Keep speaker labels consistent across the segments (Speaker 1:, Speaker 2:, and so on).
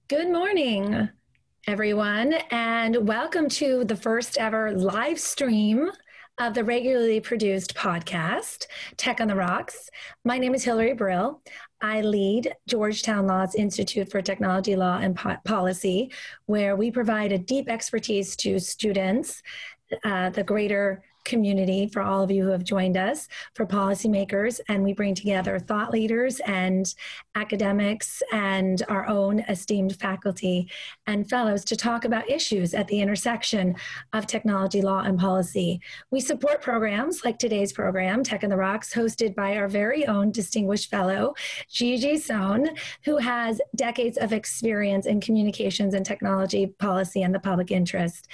Speaker 1: Good morning, everyone, and welcome to the first ever live stream of the regularly produced podcast, Tech on the Rocks. My name is Hillary Brill. I lead Georgetown Law's Institute for Technology Law and Policy, where we provide a deep expertise to students, the greater community, for all of you who have joined us, for policymakers, and we bring together thought leaders and academics and our own esteemed faculty and fellows to talk about issues at the intersection of technology, law, and policy. We support programs like today's program, Tech on the Rocks, hosted by our very own distinguished fellow, Gigi Sohn, who has decades of experience in communications and technology policy and the public interest.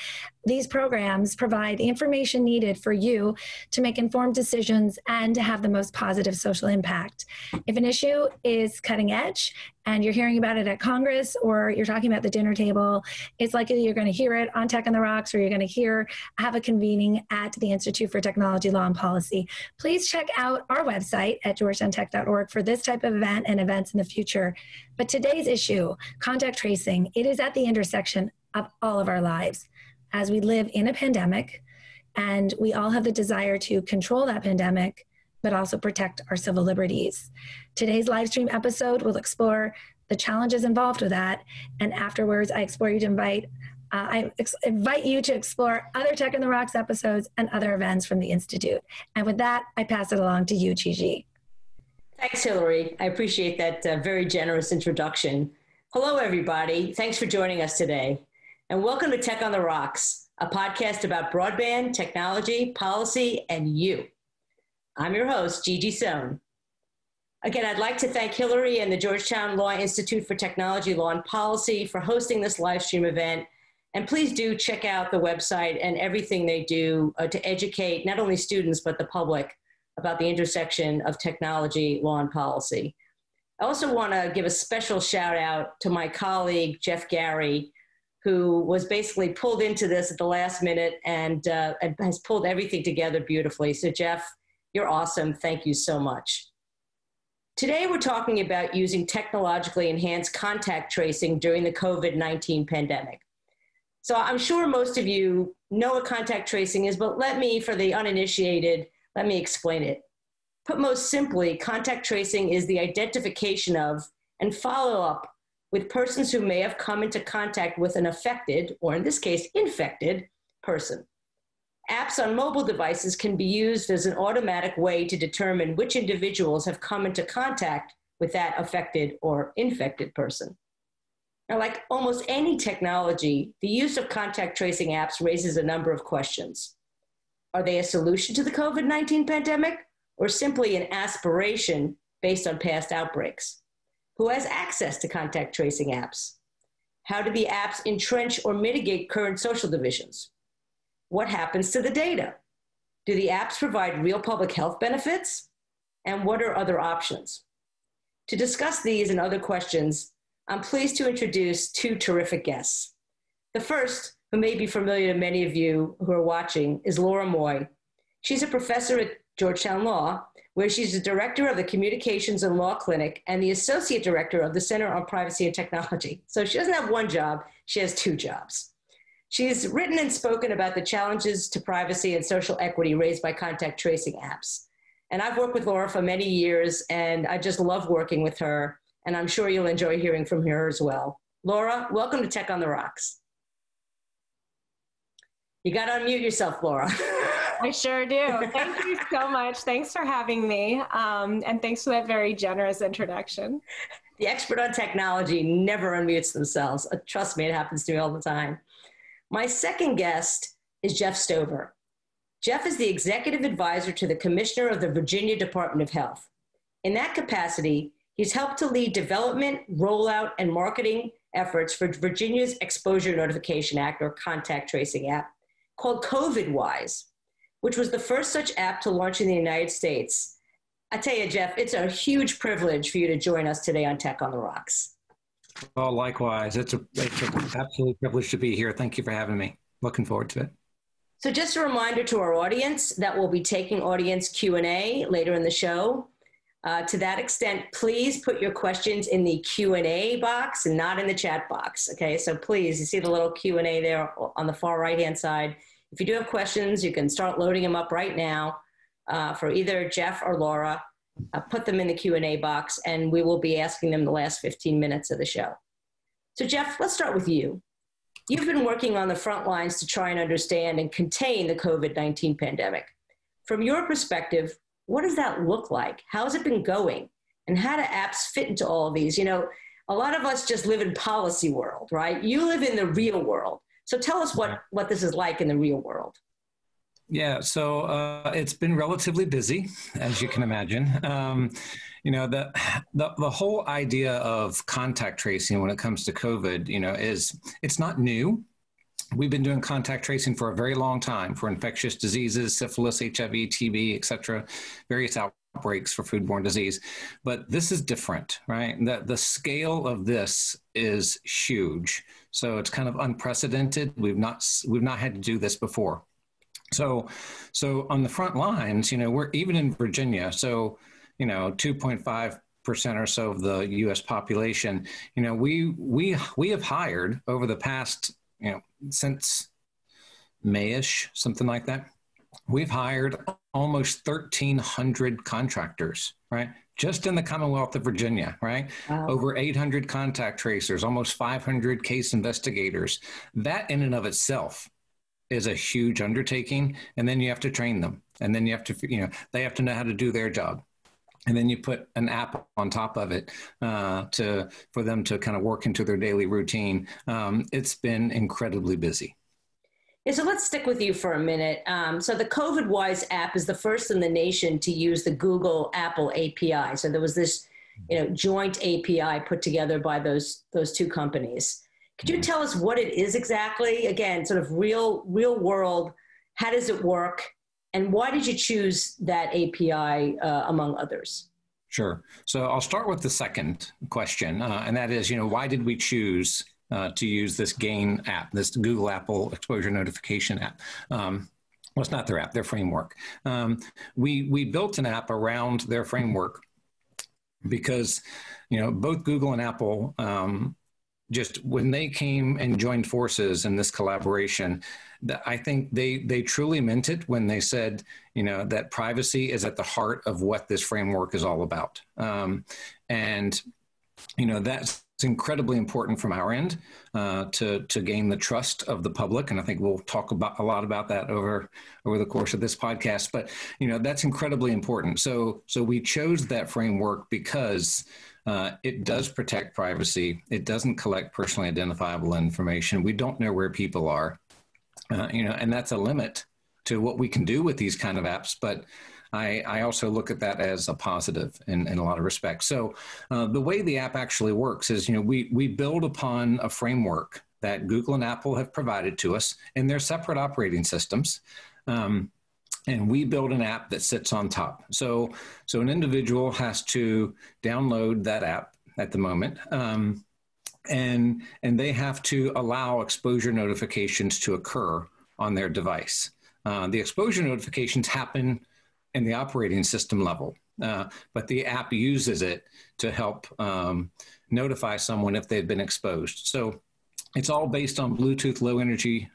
Speaker 1: These programs provide the information needed for you to make informed decisions and to have the most positive social impact. If an issue is cutting edge and you're hearing about it at Congress or you're talking about the dinner table, it's likely you're going to hear it on Tech on the Rocks, or you're going to have a convening at the Institute for Technology, Law, and Policy. Please check out our website at georgetowntech.org for this type of event and events in the future. But today's issue, contact tracing, it is at the intersection of all of our lives. As we live in a pandemic, and we all have the desire to control that pandemic, but also protect our civil liberties. Today's live stream episode will explore the challenges involved with that, and afterwards I invite you to explore other Tech on the Rocks episodes and other events from the Institute. And with that, I pass it along to you, Gigi.
Speaker 2: Thanks, Hillary. I appreciate that very generous introduction. Hello, everybody. Thanks for joining us today. And welcome to Tech on the Rocks, a podcast about broadband, technology, policy, and you. I'm your host, Gigi Sohn. Again, I'd like to thank Hillary and the Georgetown Law Institute for Technology, Law, and Policy for hosting this live stream event. And please do check out the website and everything they do to educate not only students, but the public about the intersection of technology, law, and policy. I also want to give a special shout out to my colleague, Jeff Gary, who was basically pulled into this at the last minute and has pulled everything together beautifully. So Jeff, you're awesome. Thank you so much. Today, we're talking about using technologically enhanced contact tracing during the COVID-19 pandemic. So I'm sure most of you know what contact tracing is, but for the uninitiated, let me explain it. Put most simply, contact tracing is the identification of and follow-up with persons who may have come into contact with an affected, or in this case, infected person. Apps on mobile devices can be used as an automatic way to determine which individuals have come into contact with that affected or infected person. Now, like almost any technology, the use of contact tracing apps raises a number of questions. Are they a solution to the COVID-19 pandemic, or simply an aspiration based on past outbreaks? Who has access to contact tracing apps? How do the apps entrench or mitigate current social divisions? What happens to the data? Do the apps provide real public health benefits? And what are other options? To discuss these and other questions, I'm pleased to introduce two terrific guests. The first, who may be familiar to many of you who are watching, is Laura Moy. She's a professor at Georgetown Law, where she's the director of the Communications and Law Clinic and the associate director of the Center on Privacy and Technology. So she doesn't have one job, she has two jobs. She's written and spoken about the challenges to privacy and social equity raised by contact tracing apps. And I've worked with Laura for many years, and I just love working with her, and I'm sure you'll enjoy hearing from her as well. Laura, welcome to Tech on the Rocks. You got to unmute yourself, Laura.
Speaker 3: I sure do. Thank you so much. Thanks for having me. And thanks for that very generous introduction.
Speaker 2: The expert on technology never unmutes themselves. Trust me, it happens to me all the time. My second guest is Jeff Stover. Jeff is the executive advisor to the Commissioner of the Virginia Department of Health. In that capacity, he's helped to lead development, rollout, and marketing efforts for Virginia's Exposure Notification Act, or contact tracing app, called COVIDWise, which was the first such app to launch in the United States. I tell you, Jeff, it's a huge privilege for you to join us today on Tech on the Rocks.
Speaker 4: Oh, likewise. It's an absolute privilege to be here. Thank you for having me. Looking forward to it.
Speaker 2: So just a reminder to our audience that we'll be taking audience Q&A later in the show. To that extent, please put your questions in the Q&A box and not in the chat box. Okay, so please, you see the little Q&A there on the far right-hand side. If you do have questions, you can start loading them up right now for either Jeff or Laura. Put them in the Q&A box, and we will be asking them the last 15 minutes of the show. So Jeff, let's start with you. You've been working on the front lines to try and understand and contain the COVID-19 pandemic. From your perspective, what does that look like? How's it been going? And how do apps fit into all of these? You know, a lot of us just live in policy world, right? You live in the real world. So tell us what this is like in the real world.
Speaker 4: Yeah, so it's been relatively busy, as you can imagine. You know, the whole idea of contact tracing when it comes to COVID, you know, it's not new. We've been doing contact tracing for a very long time for infectious diseases, syphilis, HIV, TB, et cetera, various outbreaks for foodborne disease. But this is different, right? The scale of this is huge. So it's kind of unprecedented. We've not had to do this before. So on the front lines, you know, we're even in Virginia. So, you know, 2.5% or so of the U.S. population. You know, we have hired over the past, you know, since May-ish, something like that. We've hired almost 1,300 contractors, right? Just in the Commonwealth of Virginia, right? Wow. Over 800 contact tracers, almost 500 case investigators. That in and of itself is a huge undertaking. And then you have to train them. And then you have to, you know, they have to know how to do their job. And then you put an app on top of it for them to kind of work into their daily routine. It's been incredibly busy.
Speaker 2: Yeah, so let's stick with you for a minute. So the COVIDWise app is the first in the nation to use the Google Apple API. So there was this, you know, joint API put together by those two companies. Could you tell us what it is exactly? Again, sort of real world. How does it work? And why did you choose that API among others?
Speaker 4: Sure. So I'll start with the second question, and that is, you know, why did we choose to use this GAIN app, this Google Apple Exposure Notification app? Well, it's not their app, their framework. We built an app around their framework because, you know, both Google and Apple, just when they came and joined forces in this collaboration, I think they truly meant it when they said, you know, that privacy is at the heart of what this framework is all about. And, you know, that's incredibly important from our end to gain the trust of the public. And I think we'll talk about a lot about that over the course of this podcast. But, you know, that's incredibly important. So we chose that framework because it does protect privacy. It doesn't collect personally identifiable information. We don't know where people are. You know, and that's a limit to what we can do with these kind of apps. But I also look at that as a positive in a lot of respects. So the way the app actually works is, you know, we build upon a framework that Google and Apple have provided to us in their separate operating systems. And we build an app that sits on top. So an individual has to download that app at the moment. And they have to allow exposure notifications to occur on their device. The exposure notifications happen in the operating system level, but the app uses it to help notify someone if they've been exposed. So it's all based on Bluetooth low energy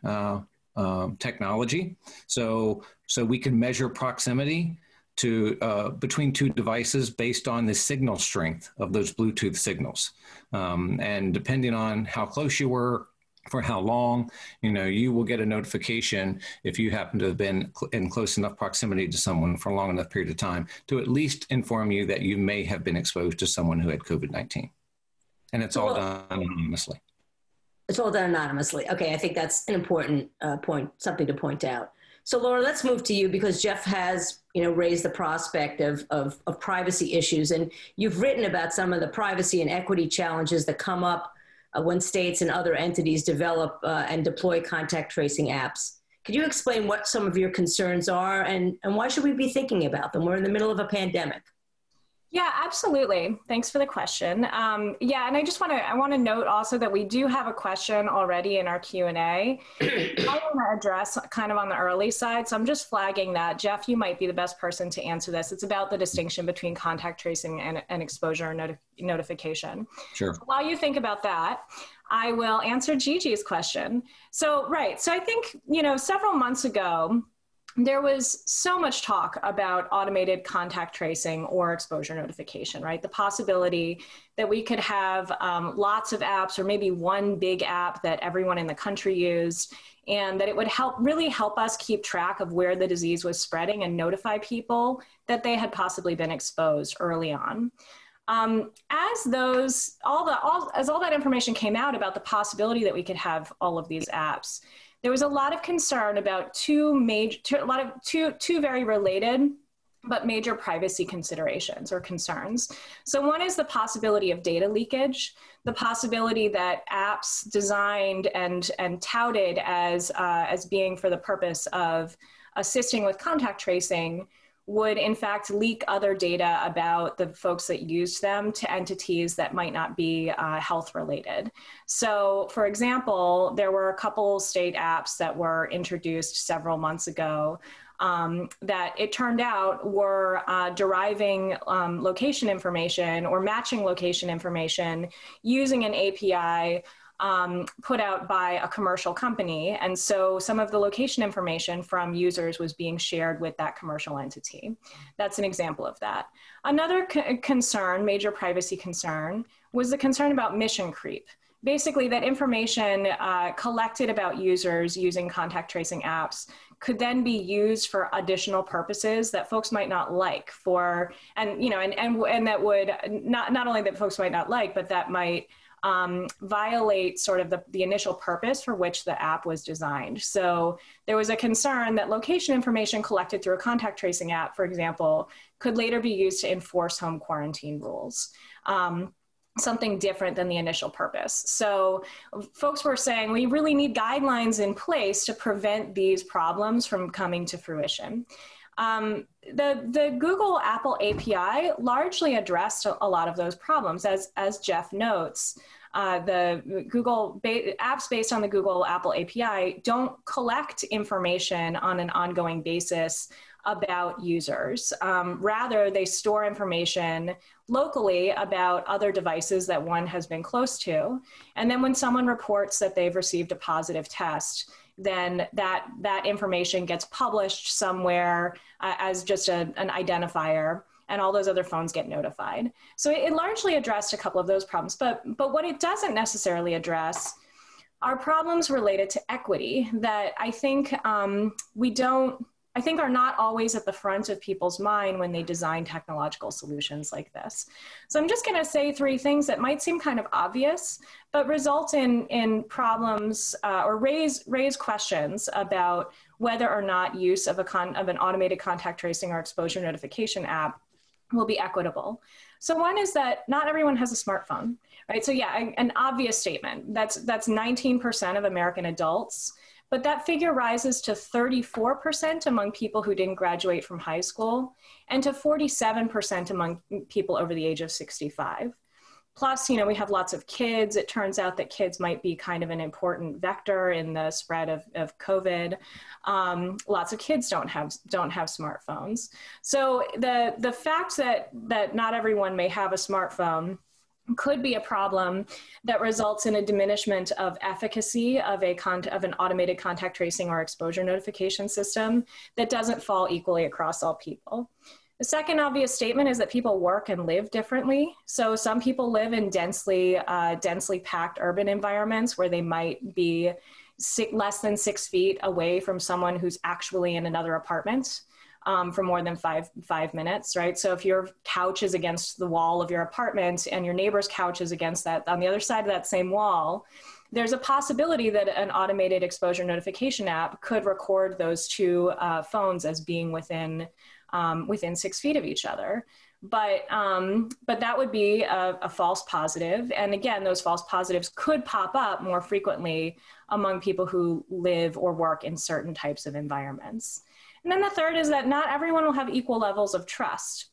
Speaker 4: technology. So we can measure proximity to between two devices based on the signal strength of those Bluetooth signals. And depending on how close you were, for how long, you know, you will get a notification if you happen to have been in close enough proximity to someone for a long enough period of time to at least inform you that you may have been exposed to someone who had COVID-19. And it's all done anonymously.
Speaker 2: It's all done anonymously. Okay, I think that's an important point, something to point out. So Laura, let's move to you because Jeff has, you know, raised the prospect of privacy issues, and you've written about some of the privacy and equity challenges that come up when states and other entities develop and deploy contact tracing apps. Could you explain what some of your concerns are and why should we be thinking about them? We're in the middle of a pandemic.
Speaker 3: Yeah, absolutely. Thanks for the question. Yeah, and I want to note also that we do have a question already in our Q&A. I want to address kind of on the early side, so I'm just flagging that. Jeff, you might be the best person to answer this. It's about the distinction between contact tracing and exposure notification.
Speaker 4: Sure.
Speaker 3: So while you think about that, I will answer Gigi's question. So, right. So I think, several months ago, there was so much talk about automated contact tracing or exposure notification, right? The possibility that we could have lots of apps or maybe one big app that everyone in the country used, and that it would really help us keep track of where the disease was spreading and notify people that they had possibly been exposed early on. As all that information came out about the possibility that we could have all of these apps, there was a lot of concern about two very related but major privacy considerations or concerns. So one is the possibility of data leakage, the possibility that apps designed and touted as being for the purpose of assisting with contact tracing would in fact leak other data about the folks that used them to entities that might not be health related. So for example, there were a couple state apps that were introduced several months ago that it turned out were deriving location information or matching location information using an API put out by a commercial company. And so some of the location information from users was being shared with that commercial entity. That's an example of that. Another concern, major privacy concern, was the concern about mission creep. Basically, that information collected about users using contact tracing apps could then be used for additional purposes that folks might not like and that would not only that folks might not like, but that might violate sort of the initial purpose for which the app was designed. So there was a concern that location information collected through a contact tracing app, for example, could later be used to enforce home quarantine rules. Something different than the initial purpose. So folks were saying we really need guidelines in place to prevent these problems from coming to fruition. The Google Apple API largely addressed a lot of those problems, as Jeff notes. The Google apps based on the Google Apple API don't collect information on an ongoing basis about users. Rather, they store information locally about other devices that one has been close to. And then when someone reports that they've received a positive test, then that information gets published somewhere as just an identifier, and all those other phones get notified. So it largely addressed a couple of those problems, but what it doesn't necessarily address are problems related to equity that I think are not always at the front of people's mind when they design technological solutions like this. So I'm just going to say three things that might seem kind of obvious, but result in problems or raise questions about whether or not use of an automated contact tracing or exposure notification app will be equitable. So one is that not everyone has a smartphone, right? So yeah, an obvious statement. That's 19% of American adults. But that figure rises to 34% among people who didn't graduate from high school and to 47% among people over the age of 65. Plus, we have lots of kids. It turns out that kids might be kind of an important vector in the spread of COVID. Lots of kids don't have smartphones. So the fact that not everyone may have a smartphone could be a problem that results in a diminishment of efficacy of an automated contact tracing or exposure notification system that doesn't fall equally across all people. The second obvious statement is that people work and live differently. So some people live in densely packed urban environments where they might be less than 6 feet away from someone who's actually in another apartment. For more than five minutes, right? So if your couch is against the wall of your apartment and your neighbor's couch is against that on the other side of that same wall, there's a possibility that an automated exposure notification app could record those two phones as being within 6 feet of each other. But that would be a false positive. And again, those false positives could pop up more frequently among people who live or work in certain types of environments. And then the third is that not everyone will have equal levels of trust.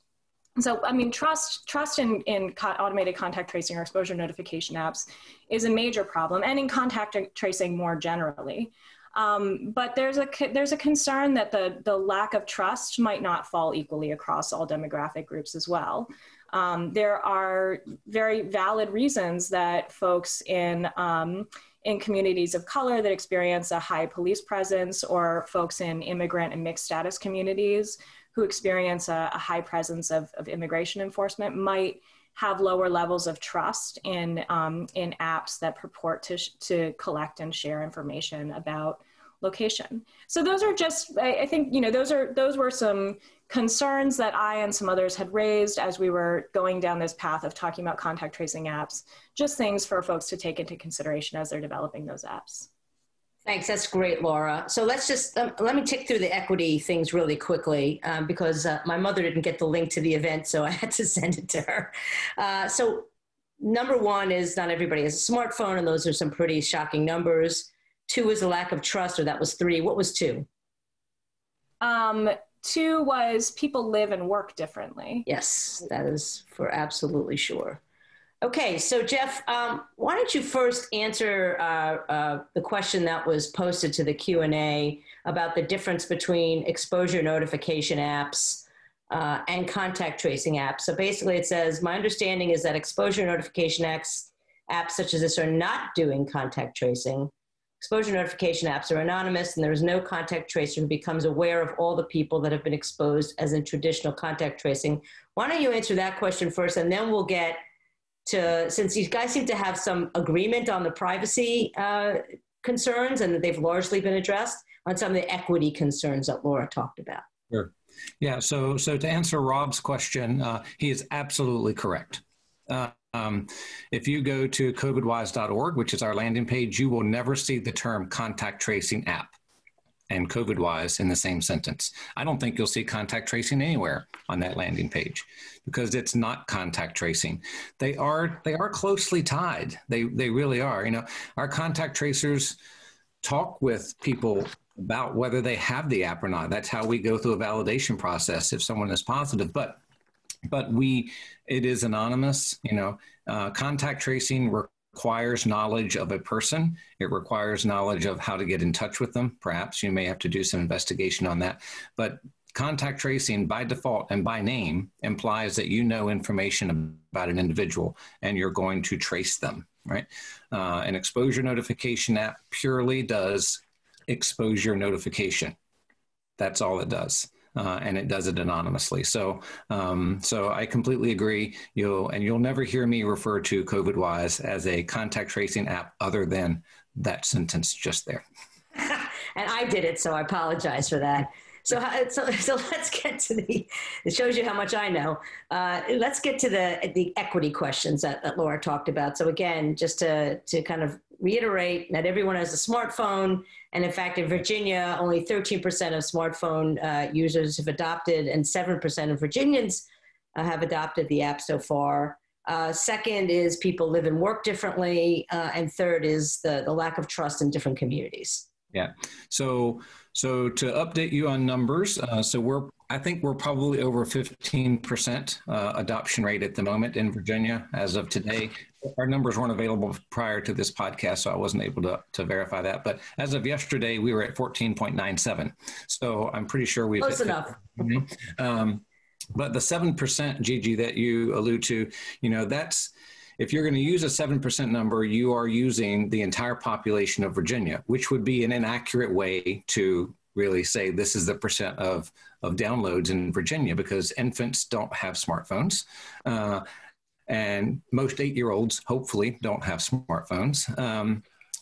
Speaker 3: So, I mean, trust in automated contact tracing or exposure notification apps is a major problem, and in contact tracing more generally. But there's a concern that the lack of trust might not fall equally across all demographic groups as well. There are very valid reasons that folks in communities of color that experience a high police presence, or folks in immigrant and mixed status communities who experience a high presence of immigration enforcement, might have lower levels of trust in apps that purport to collect and share information about location. So those are just, I think, those were some concerns that I and some others had raised as we were going down this path of talking about contact tracing apps, just things for folks to take into consideration as they're developing those apps.
Speaker 2: Thanks. That's great, Laura. So let's just, let me tick through the equity things really quickly because my mother didn't get the link to the event, so I had to send it to her. So number one is not everybody has a smartphone, and those are some pretty shocking numbers. 2 is a lack of trust, or that was 3. What was 2?
Speaker 3: 2 was people live and work differently.
Speaker 2: Yes, that is for absolutely sure. Okay, so Jeff, why don't you first answer the question that was posted to the Q&A about the difference between exposure notification apps and contact tracing apps. So basically it says, my understanding is that exposure notification apps such as this are not doing contact tracing. Exposure notification apps are anonymous, and there is no contact tracer who becomes aware of all the people that have been exposed as in traditional contact tracing. Why don't you answer that question first, and then we'll get to, since you guys seem to have some agreement on the privacy concerns and that they've largely been addressed, on some of the equity concerns that Laura talked about.
Speaker 4: Sure. Yeah, so to answer Rob's question, he is absolutely correct. If you go to covidwise.org, which is our landing page, you will never see the term contact tracing app and COVIDwise in the same sentence. I don't think you'll see contact tracing anywhere on that landing page because it's not contact tracing. They are closely tied. They really are. You know, our contact tracers talk with people about whether they have the app or not. That's how we go through a validation process if someone is positive. But it is anonymous. You know, contact tracing requires knowledge of a person. It requires knowledge of how to get in touch with them. Perhaps you may have to do some investigation on that. But contact tracing by default and by name implies that you know information about an individual and you're going to trace them, right? An exposure notification app purely does exposure notification. That's all it does. And it does it anonymously. So I completely agree. You'll never hear me refer to COVIDwise as a contact tracing app other than that sentence just there.
Speaker 2: And I did it, so I apologize for that. So let's get to it shows you how much I know. Let's get to the equity questions that Laura talked about. So again, just to kind of reiterate, not everyone has a smartphone. And in fact, in Virginia, only 13% of smartphone users have adopted, and 7% of Virginians have adopted the app so far. Second is people live and work differently. And third is the lack of trust in different communities.
Speaker 4: Yeah. So to update you on numbers, I think we're probably over 15% adoption rate at the moment in Virginia as of today. Our numbers weren't available prior to this podcast, so I wasn't able to verify that. But as of yesterday, we were at 14.97. So I'm pretty sure we've
Speaker 2: close enough.
Speaker 4: But the 7%, Gigi, that you allude to, that's, if you're going to use a 7% number, you are using the entire population of Virginia, which would be an inaccurate way to really say this is the percent of downloads in Virginia, because infants don't have smartphones. And most 8-year-olds hopefully don't have smartphones.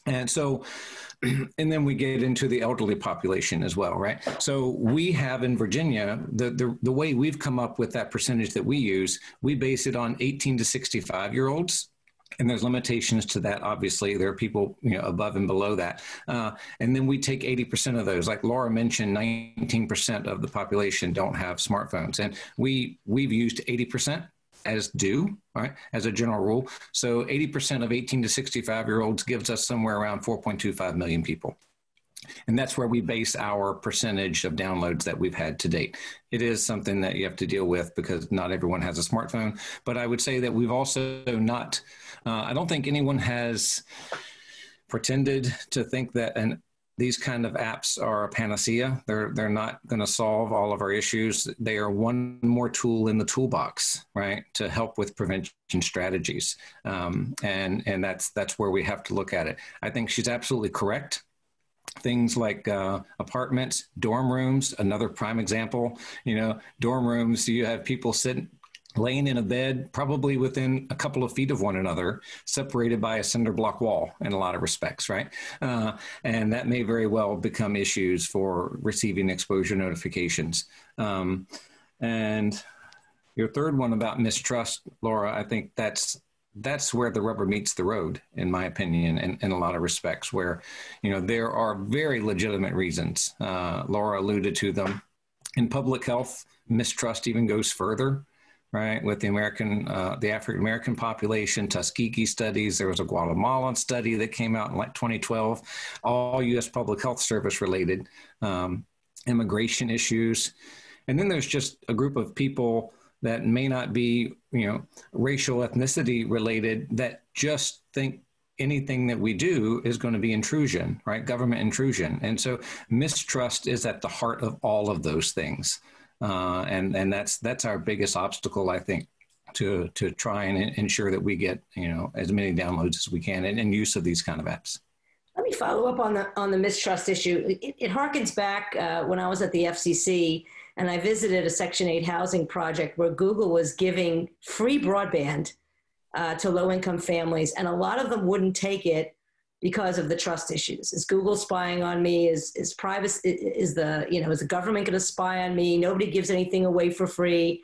Speaker 4: And then we get into the elderly population as well, right? So we have in Virginia, the way we've come up with that percentage that we use, we base it on 18 to 65-year-olds. And there's limitations to that. Obviously, there are people above and below that. And then we take 80% of those. Like Laura mentioned, 19% of the population don't have smartphones. And we've used 80% as due, right, as a general rule. So 80% of 18 to 65-year-olds gives us somewhere around 4.25 million people. And that's where we base our percentage of downloads that we've had to date. It is something that you have to deal with because not everyone has a smartphone. But I would say that we've also not, I don't think anyone has pretended to think that these kind of apps are a panacea. They're not going to solve all of our issues. They are one more tool in the toolbox, right, to help with prevention strategies. And that's where we have to look at it. I think she's absolutely correct. Things like apartments, dorm rooms, another prime example. Dorm rooms, you have people laying in a bed, probably within a couple of feet of one another, separated by a cinder block wall in a lot of respects, right? And that may very well become issues for receiving exposure notifications. And your third one about mistrust, Laura, I think that's where the rubber meets the road, in my opinion, in a lot of respects, where, there are very legitimate reasons. Laura alluded to them. In public health, mistrust even goes further, right? With the African-American population, Tuskegee studies, there was a Guatemalan study that came out in 2012, all U.S. Public Health Service related, immigration issues. And then there's just a group of people that may not be, racial ethnicity related, that just think anything that we do is going to be intrusion, right? Government intrusion. And so mistrust is at the heart of all of those things. And that's our biggest obstacle, I think, to try and ensure that we get, as many downloads as we can and use of these kind of apps.
Speaker 2: Let me follow up on the mistrust issue. It harkens back when I was at the FCC and I visited a Section 8 housing project where Google was giving free broadband to low-income families, and a lot of them wouldn't take it because of the trust issues. Is Google spying on me? Is privacy? Is the government going to spy on me? Nobody gives anything away for free.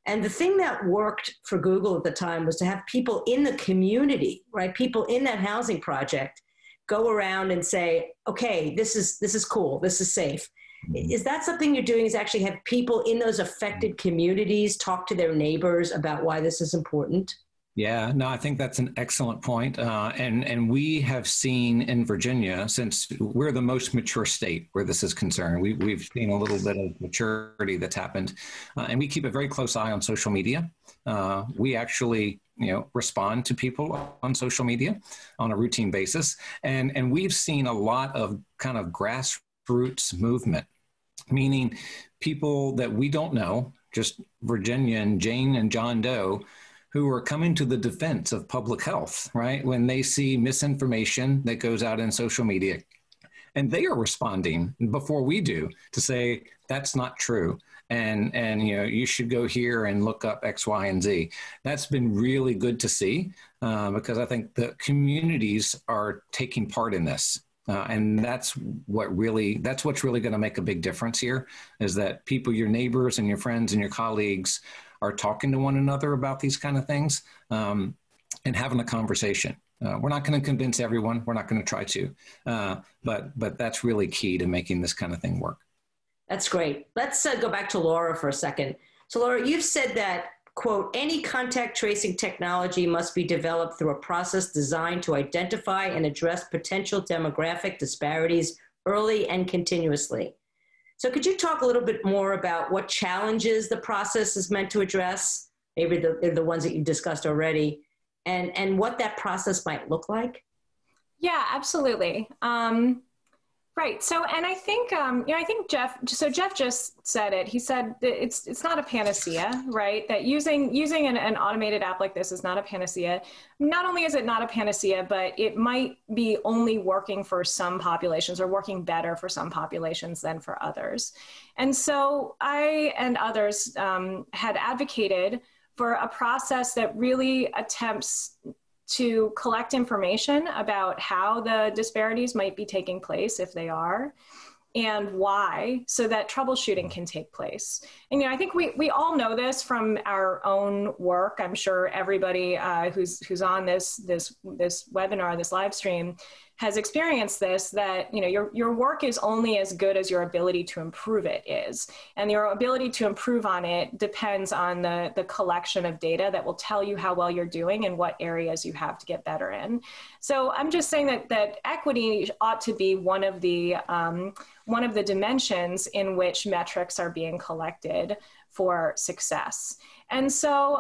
Speaker 2: And the thing that worked for Google at the time was to have people in the community, right? People in that housing project go around and say, okay, this is cool. This is safe. Is that something you're doing, is actually have people in those affected communities talk to their neighbors about why this is important?
Speaker 4: Yeah, no, I think that's an excellent point. And we have seen in Virginia, since we're the most mature state where this is concerned, we've seen a little bit of maturity that's happened. And we keep a very close eye on social media. We actually, respond to people on social media on a routine basis. And we've seen a lot of kind of grassroots movement, meaning people that we don't know, just Virginian Jane and John Doe, who are coming to the defense of public health, right? When they see misinformation that goes out in social media, and they are responding before we do to say, that's not true. And you should go here and look up X, Y, and Z. That's been really good to see because I think the communities are taking part in this. And that's what's really going to make a big difference here, is that people, your neighbors and your friends and your colleagues, are talking to one another about these kind of things and having a conversation. We're not going to convince everyone. We're not going to try to, but that's really key to making this kind of thing work.
Speaker 2: That's great. Let's go back to Laura for a second. So Laura, you've said that, quote, any contact tracing technology must be developed through a process designed to identify and address potential demographic disparities early and continuously. So could you talk a little bit more about what challenges the process is meant to address, maybe the ones that you've discussed already, and what that process might look like?
Speaker 3: Yeah, absolutely. Right. So, and I think, I think Jeff just said it. He said that it's not a panacea, right? That using an automated app like this is not a panacea. Not only is it not a panacea, but it might be only working for some populations or working better for some populations than for others. And so I and others had advocated for a process that really attempts to collect information about how the disparities might be taking place, if they are, and why, so that troubleshooting can take place. And I think we all know this from our own work. I'm sure everybody who's on this webinar, this live stream, has experienced this, that, you know, your work is only as good as your ability to improve it is. And your ability to improve on it depends on the collection of data that will tell you how well you're doing and what areas you have to get better in. So I'm just saying that equity ought to be one of the dimensions in which metrics are being collected for success. And so,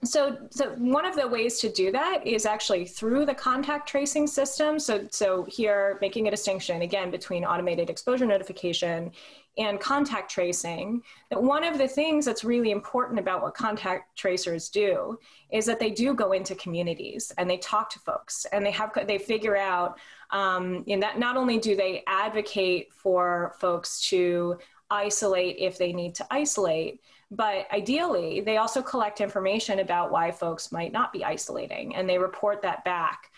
Speaker 3: so one of the ways to do that is actually through the contact tracing system. So here, making a distinction again between automated exposure notification and contact tracing, that one of the things that's really important about what contact tracers do is that they do go into communities and they talk to folks, and they figure out in that not only do they advocate for folks to isolate if they need to isolate, but ideally, they also collect information about why folks might not be isolating, and they report that back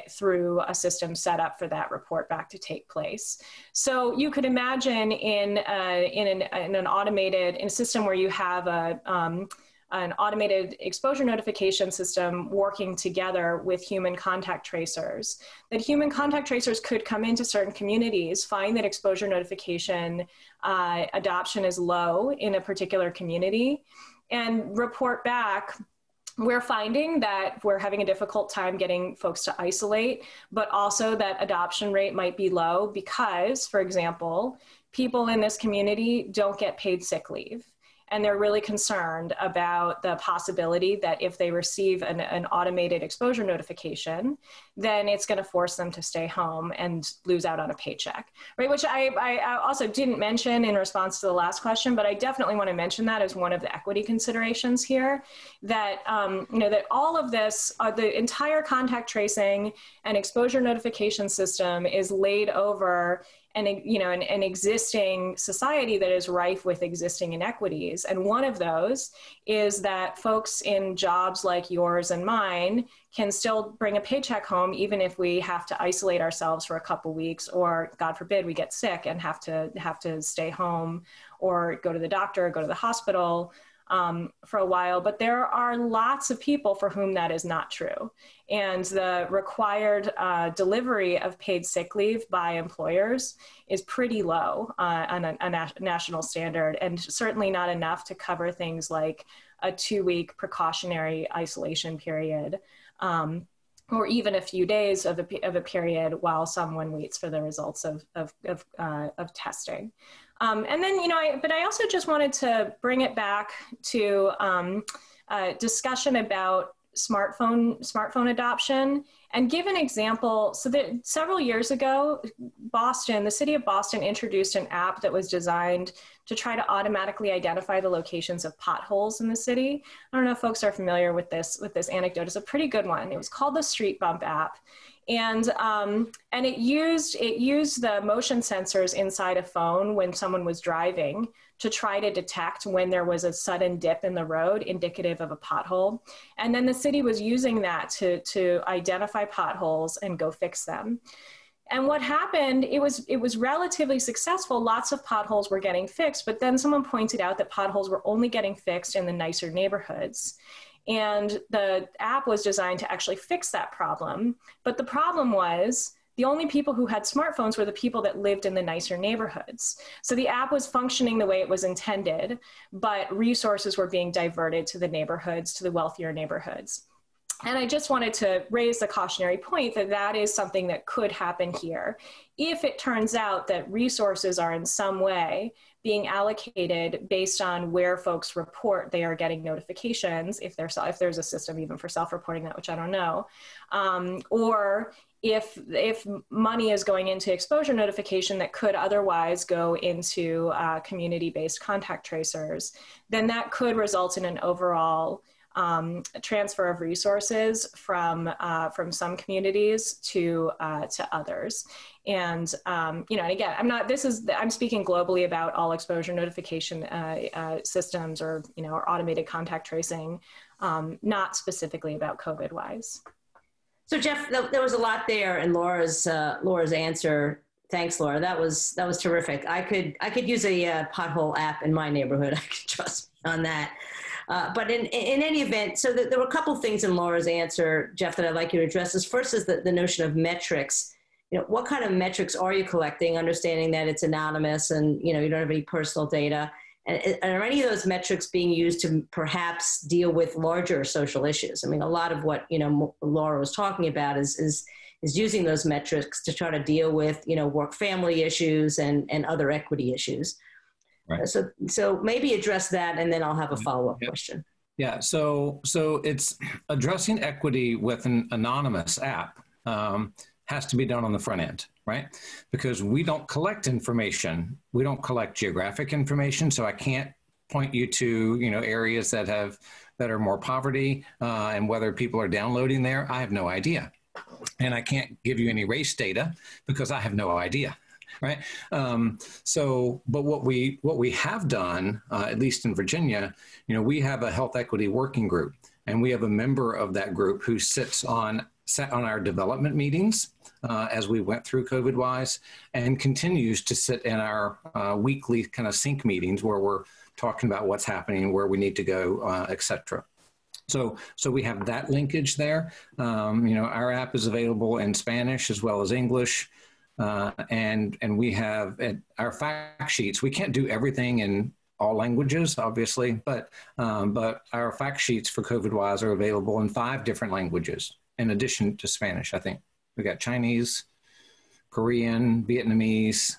Speaker 3: through a system set up for that report back to take place. So you could imagine in a system where you have an automated exposure notification system working together with human contact tracers, that human contact tracers could come into certain communities, find that exposure notification adoption is low in a particular community, and report back, we're finding that we're having a difficult time getting folks to isolate, but also that adoption rate might be low because, for example, people in this community don't get paid sick leave. And they're really concerned about the possibility that if they receive an automated exposure notification, then it's going to force them to stay home and lose out on a paycheck, right? Which I also didn't mention in response to the last question, but I definitely want to mention that as one of the equity considerations here, that, you know, that all of this, the entire contact tracing and exposure notification system is laid over an existing society that is rife with existing inequities. And one of those is that folks in jobs like yours and mine can still bring a paycheck home, even if we have to isolate ourselves for a couple weeks, or God forbid we get sick and have to stay home or go to the doctor, or go to the hospital for a while. But there are lots of people for whom that is not true. And the required delivery of paid sick leave by employers is pretty low on a national standard, and certainly not enough to cover things like a 2-week precautionary isolation period, or even a few days of a period while someone waits for the results of testing. And then, but I also just wanted to bring it back to discussion about smartphone adoption, and give an example. So that several years ago, the city of Boston introduced an app that was designed to try to automatically identify the locations of potholes in the city. I don't know if folks are familiar with this anecdote. It's a pretty good one. It was called the Street Bump app. And it used the motion sensors inside a phone when someone was driving to try to detect when there was a sudden dip in the road indicative of a pothole. And then the city was using that to identify potholes and go fix them. And what happened, it was relatively successful. Lots of potholes were getting fixed, but then someone pointed out that potholes were only getting fixed in the nicer neighborhoods. And the app was designed to actually fix that problem. But the problem was the only people who had smartphones were the people that lived in the nicer neighborhoods. So the app was functioning the way it was intended, but resources were being diverted to the neighborhoods, to the wealthier neighborhoods. And I just wanted to raise the cautionary point that that is something that could happen here. If it turns out that resources are in some way being allocated based on where folks report they are getting notifications, if there's a system even for self-reporting that, which I don't know, or if money is going into exposure notification that could otherwise go into community-based contact tracers, then that could result in an overall transfer of resources from some communities to others. And, and again, I'm speaking globally about all exposure notification systems or automated contact tracing, not specifically about COVID-wise.
Speaker 2: So Jeff, there was a lot there in Laura's answer. Thanks, Laura. That was terrific. I could use a pothole app in my neighborhood. I could trust me on that. But in any event, so there were a couple of things in Laura's answer, Jeff, that I'd like you to address. This first is the notion of metrics. What kind of metrics are you collecting, understanding that it's anonymous and, you don't have any personal data? And are any of those metrics being used to perhaps deal with larger social issues? I mean, a lot of what, Laura was talking about is using those metrics to try to deal with, work-family issues and other equity issues. Right. So maybe address that, and then I'll have a follow-up question.
Speaker 4: Yeah, so it's addressing equity with an anonymous app has to be done on the front end, right? Because we don't collect information. We don't collect geographic information, so I can't point you to, areas that are more poverty and whether people are downloading there. I have no idea. And I can't give you any race data because I have no idea. Right. But what we have done, at least in Virginia, we have a health equity working group, and we have a member of that group who sat on our development meetings as we went through COVID-wise, and continues to sit in our weekly kind of sync meetings where we're talking about what's happening, where we need to go, et cetera. So we have that linkage there. Our app is available in Spanish as well as English. And we have our fact sheets. We can't do everything in all languages, obviously, but our fact sheets for COVID-wise are available in 5 different languages, in addition to Spanish, I think. We got Chinese, Korean, Vietnamese.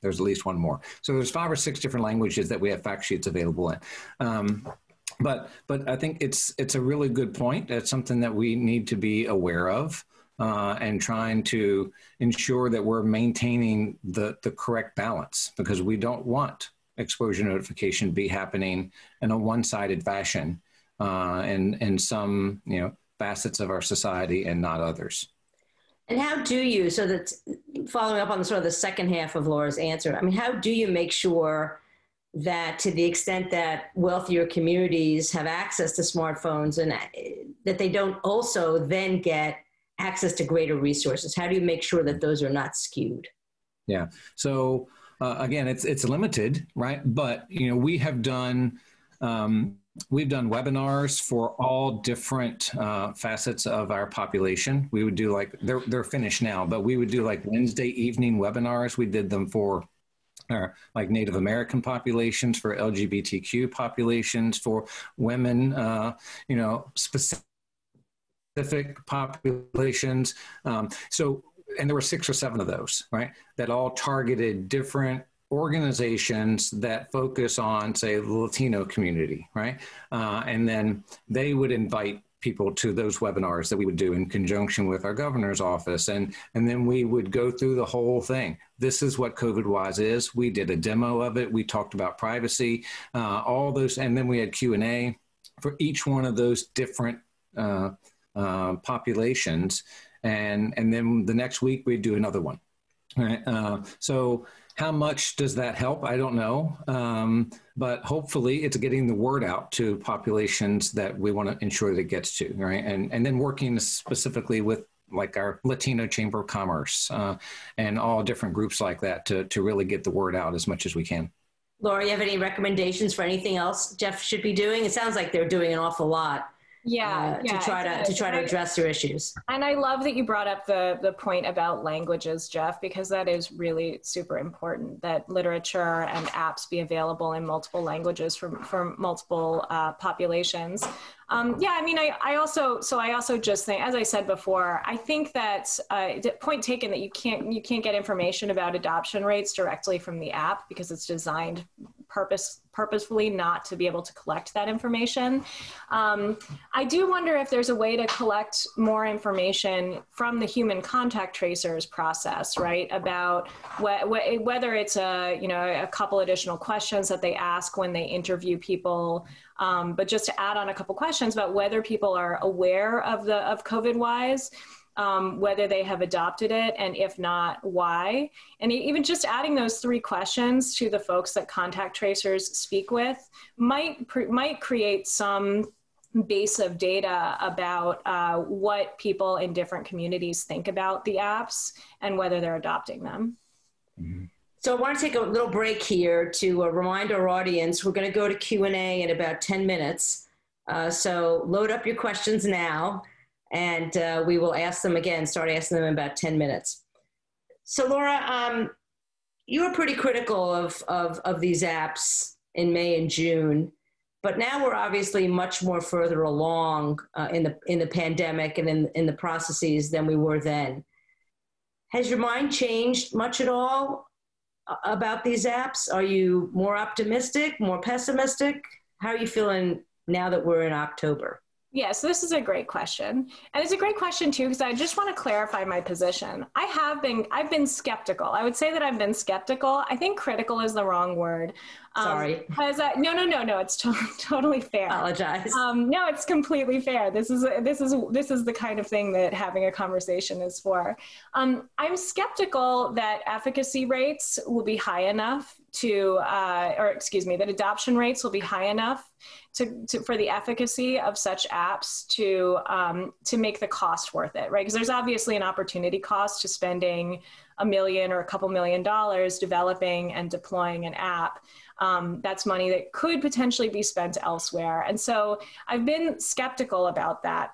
Speaker 4: There's at least one more. So there's 5 or 6 different languages that we have fact sheets available in. But I think it's a really good point. It's something that we need to be aware of. And trying to ensure that we're maintaining the correct balance, because we don't want exposure notification be happening in a one-sided fashion in some facets of our society and not others.
Speaker 2: And how do you, so that following up on sort of the second half of Laura's answer, I mean, how do you make sure that to the extent that wealthier communities have access to smartphones and that they don't also then get access to greater resources? How do you make sure that those are not skewed?
Speaker 4: Yeah. So again, it's limited, right? But we have done we've done webinars for all different facets of our population. We would do they're finished now, but we would do Wednesday evening webinars. We did them for Native American populations, for LGBTQ populations, for women, specific populations. And there were 6 or 7 of those, right, that all targeted different organizations that focus on, say, the Latino community, right? And then they would invite people to those webinars that we would do in conjunction with our governor's office. And then we would go through the whole thing. This is what COVID-wise is. We did a demo of it. We talked about privacy, all those. And then we had Q&A for each one of those different populations, and then the next week we'd do another one. Right? So how much does that help? I don't know, but hopefully it's getting the word out to populations that we want to ensure that it gets to, right? And then working specifically with our Latino Chamber of Commerce and all different groups like that to really get the word out as much as we can.
Speaker 2: Laura, you have any recommendations for anything else Jeff should be doing? It sounds like they're doing an awful lot. To try to address your issues. And
Speaker 3: I love that you brought up the point about languages, Jeff, because that is really super important, that literature and apps be available in multiple languages for multiple populations. I also just think, as I said before, I think that point taken that you can't get information about adoption rates directly from the app because it's designed purposefully not to be able to collect that information. I do wonder if there's a way to collect more information from the human contact tracers process, right? About whether it's a couple additional questions that they ask when they interview people, but just to add on a couple questions about whether people are aware of COVID-wise, whether they have adopted it, and if not, why. And even just adding those 3 questions to the folks that contact tracers speak with might create some base of data about what people in different communities think about the apps and whether they're adopting them.
Speaker 2: Mm-hmm. So I want to take a little break here to remind our audience, we're going to go to Q&A in about 10 minutes. So load up your questions now, and we will ask them again, start asking them in about 10 minutes. So Laura, you were pretty critical of these apps in May and June, but now we're obviously much more further along in the pandemic and in the processes than we were then. Has your mind changed much at all about these apps? Are you more optimistic, more pessimistic? How are you feeling now that we're in October?
Speaker 3: Yes, this is a great question. And it's a great question too, because I just want to clarify my position. I've been skeptical. I would say that I've been skeptical. I think critical is the wrong word.
Speaker 2: Sorry.
Speaker 3: No, it's totally fair.
Speaker 2: Apologize.
Speaker 3: No, it's completely fair. This is the kind of thing that having a conversation is for. I'm skeptical that efficacy rates will be high enough that adoption rates will be high enough for the efficacy of such apps to make the cost worth it, right? Because there's obviously an opportunity cost to spending $1 million or a couple $1 million developing and deploying an app. That's money that could potentially be spent elsewhere. And so I've been skeptical about that.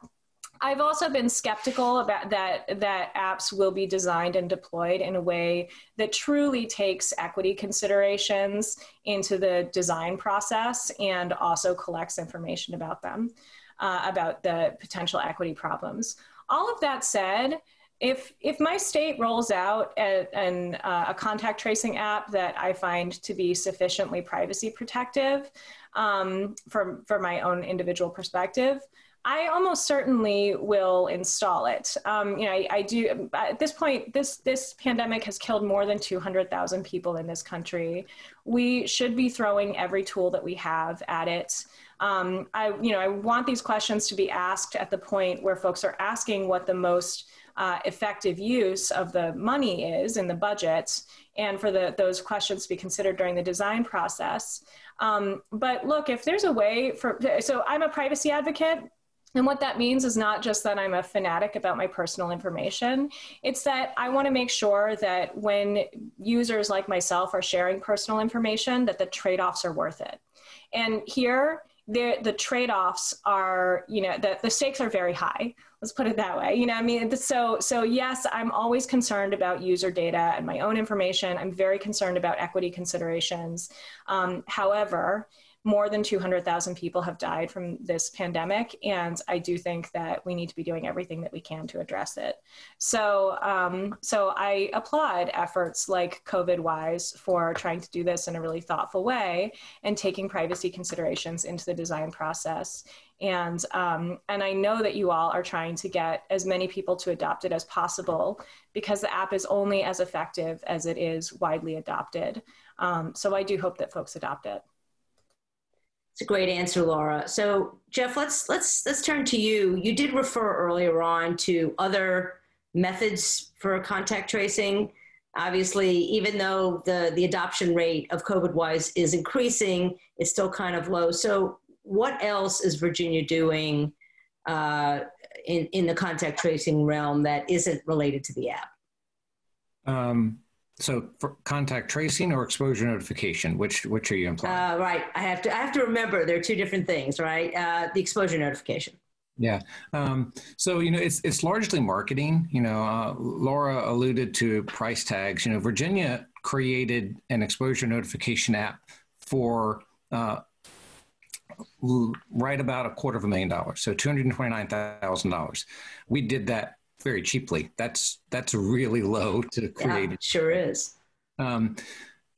Speaker 3: I've also been skeptical about that apps will be designed and deployed in a way that truly takes equity considerations into the design process and also collects information about them, about the potential equity problems. All of that said, if my state rolls out a contact tracing app that I find to be sufficiently privacy protective for my own individual perspective, I almost certainly will install it. I do. At this point, this pandemic has killed more than 200,000 people in this country. We should be throwing every tool that we have at it. I want these questions to be asked at the point where folks are asking what the most effective use of the money is in the budget, and for those questions to be considered during the design process. But look, if there's a way so I'm a privacy advocate. And what that means is not just that I'm a fanatic about my personal information. It's that I want to make sure that when users like myself are sharing personal information, that the trade-offs are worth it. And here, the trade-offs are, the stakes are very high. Let's put it that way. So yes, I'm always concerned about user data and my own information. I'm very concerned about equity considerations. However, more than 200,000 people have died from this pandemic, and I do think that we need to be doing everything that we can to address it. So I applaud efforts like COVIDwise for trying to do this in a really thoughtful way and taking privacy considerations into the design process. And I know that you all are trying to get as many people to adopt it as possible, because the app is only as effective as it is widely adopted. So I do hope that folks adopt it.
Speaker 2: It's a great answer, Laura. So Jeff, let's turn to you. You did refer earlier on to other methods for contact tracing. Obviously, even though the adoption rate of COVIDwise is increasing, it's still kind of low. So what else is Virginia doing in the contact tracing realm that isn't related to the app?
Speaker 4: So for contact tracing or exposure notification, which are you implying?
Speaker 2: Right. I have to remember they're two different things, right? The exposure notification.
Speaker 4: Yeah. So, it's largely marketing. Laura alluded to price tags. Virginia created an exposure notification app for right about $250,000. So $229,000. We did that very cheaply. That's really low to create.
Speaker 2: Yeah, sure is.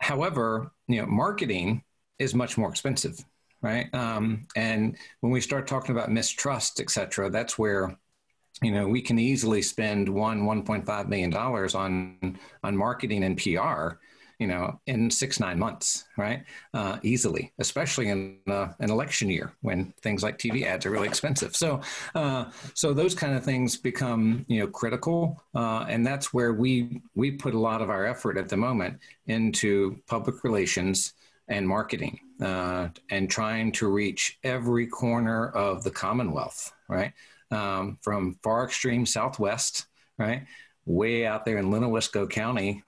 Speaker 4: However, marketing is much more expensive, right? And when we start talking about mistrust, et cetera, that's where, we can easily spend $1.5 million on marketing and PR, in 6-9 months, right? Easily, especially in an election year when things like TV ads are really expensive. So those kind of things become, critical. And that's where we put a lot of our effort at the moment into public relations and marketing, and trying to reach every corner of the Commonwealth, right? From far extreme Southwest, right? Way out there in Lenawisco County,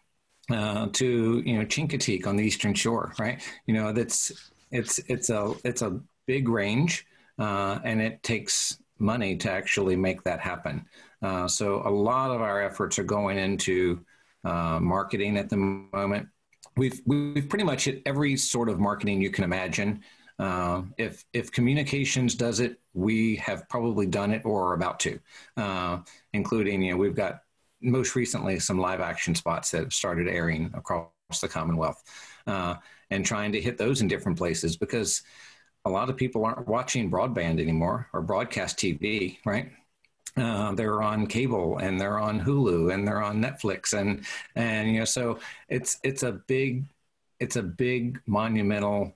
Speaker 4: to Chincoteague on the Eastern Shore, right? It's a big range, and it takes money to actually make that happen. So a lot of our efforts are going into marketing at the moment. We've pretty much hit every sort of marketing you can imagine. If communications does it, we have probably done it or are about to, including, we've got most recently some live action spots that have started airing across the Commonwealth, and trying to hit those in different places, because a lot of people aren't watching broadband anymore or broadcast TV, right? They're on cable and they're on Hulu and they're on Netflix, and so it's a big monumental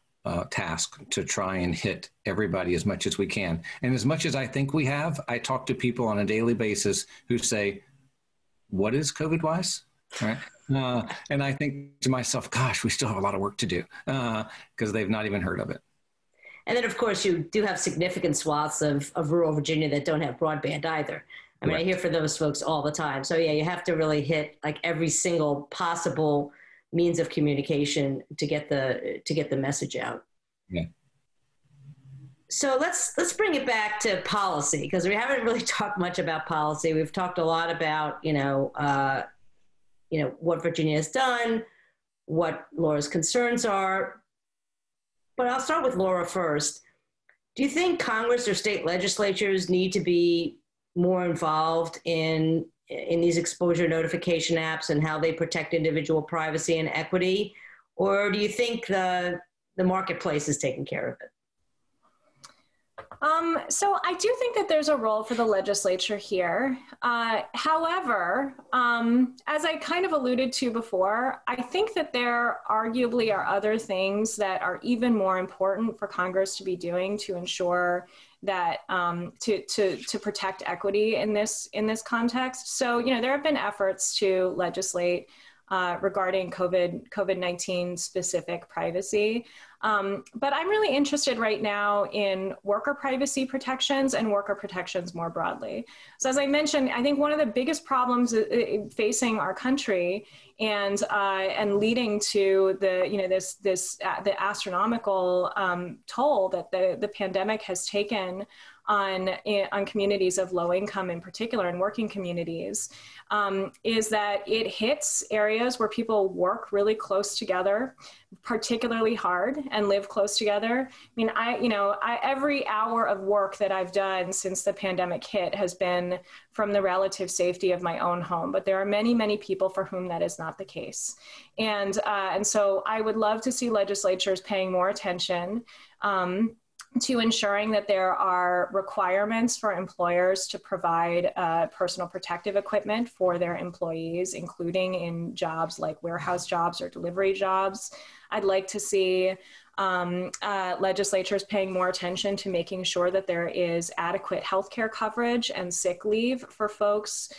Speaker 4: task to try and hit everybody as much as we can. And as much as I think we have, I talk to people on a daily basis who say, what is COVID-WISE? Right? And I think to myself, gosh, we still have a lot of work to do, because they've not even heard of it.
Speaker 2: And then, of course, you do have significant swaths of rural Virginia that don't have broadband either. I mean, right. I hear from those folks all the time. So, yeah, you have to really hit like every single possible means of communication to get the message out.
Speaker 4: Yeah.
Speaker 2: So let's bring it back to policy, because we haven't really talked much about policy. We've talked a lot about what Virginia has done, what Laura's concerns are. But I'll start with Laura first. Do you think Congress or state legislatures need to be more involved in these exposure notification apps and how they protect individual privacy and equity? Or do you think the marketplace is taking care of it?
Speaker 3: So I do think that there's a role for the legislature here. However, as I kind of alluded to before, I think that there arguably are other things that are even more important for Congress to be doing to ensure that to protect equity in this context. So, there have been efforts to legislate regarding COVID-19 specific privacy. But I'm really interested right now in worker privacy protections and worker protections more broadly. So as I mentioned, I think one of the biggest problems facing our country and leading to the astronomical toll that the pandemic has taken on communities of low income in particular, and working communities, is that it hits areas where people work really close together, particularly hard, and live close together. I mean, every hour of work that I've done since the pandemic hit has been from the relative safety of my own home, but there are many, many people for whom that is not the case. And so I would love to see legislatures paying more attention to ensuring that there are requirements for employers to provide personal protective equipment for their employees, including in jobs like warehouse jobs or delivery jobs. I'd like to see legislatures paying more attention to making sure that there is adequate healthcare coverage and sick leave for folks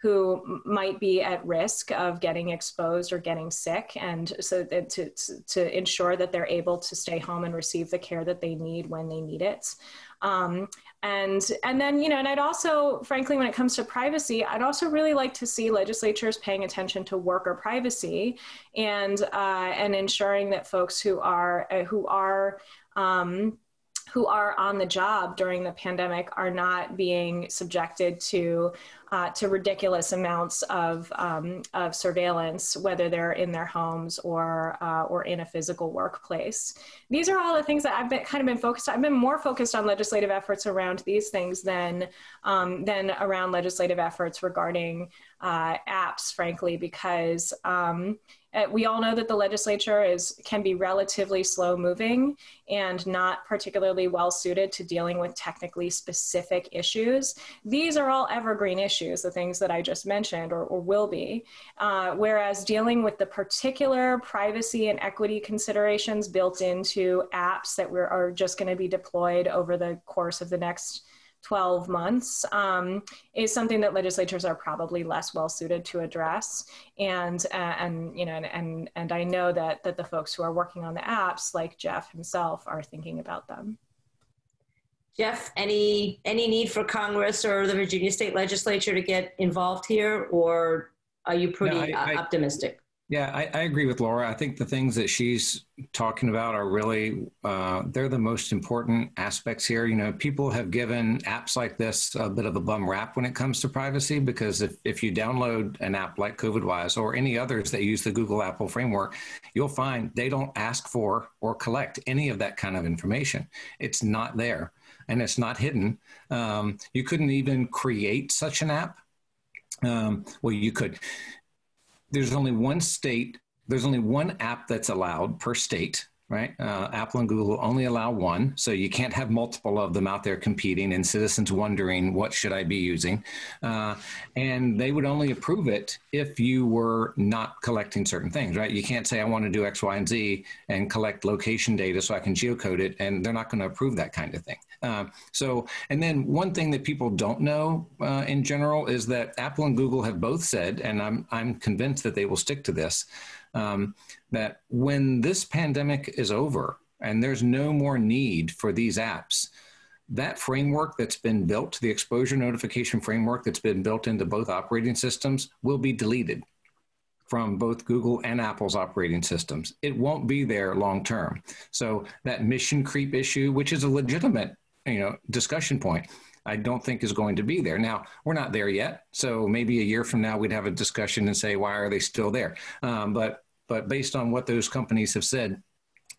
Speaker 3: who might be at risk of getting exposed or getting sick, and so that to ensure that they're able to stay home and receive the care that they need when they need it. And then, and I'd also, frankly, when it comes to privacy, I'd also really like to see legislatures paying attention to worker privacy and ensuring that folks who are on the job during the pandemic are not being subjected to ridiculous amounts of surveillance, whether they're in their homes or in a physical workplace. These are all the things that I've been focused on. I've been more focused on legislative efforts around these things than around legislative efforts regarding apps, frankly, because we all know that the legislature can be relatively slow moving and not particularly well suited to dealing with technically specific issues. These are all evergreen issues, the things that I just mentioned or will be, whereas dealing with the particular privacy and equity considerations built into apps that are just going to be deployed over the course of the next 12 months is something that legislatures are probably less well suited to address. And I know that the folks who are working on the apps, like Jeff himself, are thinking about them.
Speaker 2: Jeff, any need for Congress or the Virginia State Legislature to get involved here, or Are you pretty
Speaker 4: Yeah,
Speaker 2: optimistic?
Speaker 4: Yeah, I agree with Laura. I think the things that she's talking about are really, they're the most important aspects here. You know, people have given apps like this a bit of a bum rap when it comes to privacy, because if you download an app like COVIDWise or any others that use the Google Apple framework, you'll find they don't ask for or collect any of that kind of information. It's not there and it's not hidden. You couldn't even create such an app. Well, you could. There's only one app that's allowed per state, right? Apple and Google only allow one, so you can't have multiple of them out there competing and citizens wondering, what should I be using? And they would only approve it if you were not collecting certain things, right? You can't say, I want to do X, Y, and Z and collect location data so I can geocode it, and they're not going to approve that kind of thing. And then one thing that people don't know in general is that Apple and Google have both said, and I'm convinced that they will stick to this, that when this pandemic is over and there's no more need for these apps, that framework that's been built, the exposure notification framework that's been built into both operating systems, will be deleted from both Google and Apple's operating systems. It won't be there long term. So that mission creep issue, which is a legitimate discussion point, I don't think is going to be there. Now, we're not there yet. So maybe a year from now, we'd have a discussion and say, why are they still there? But based on what those companies have said,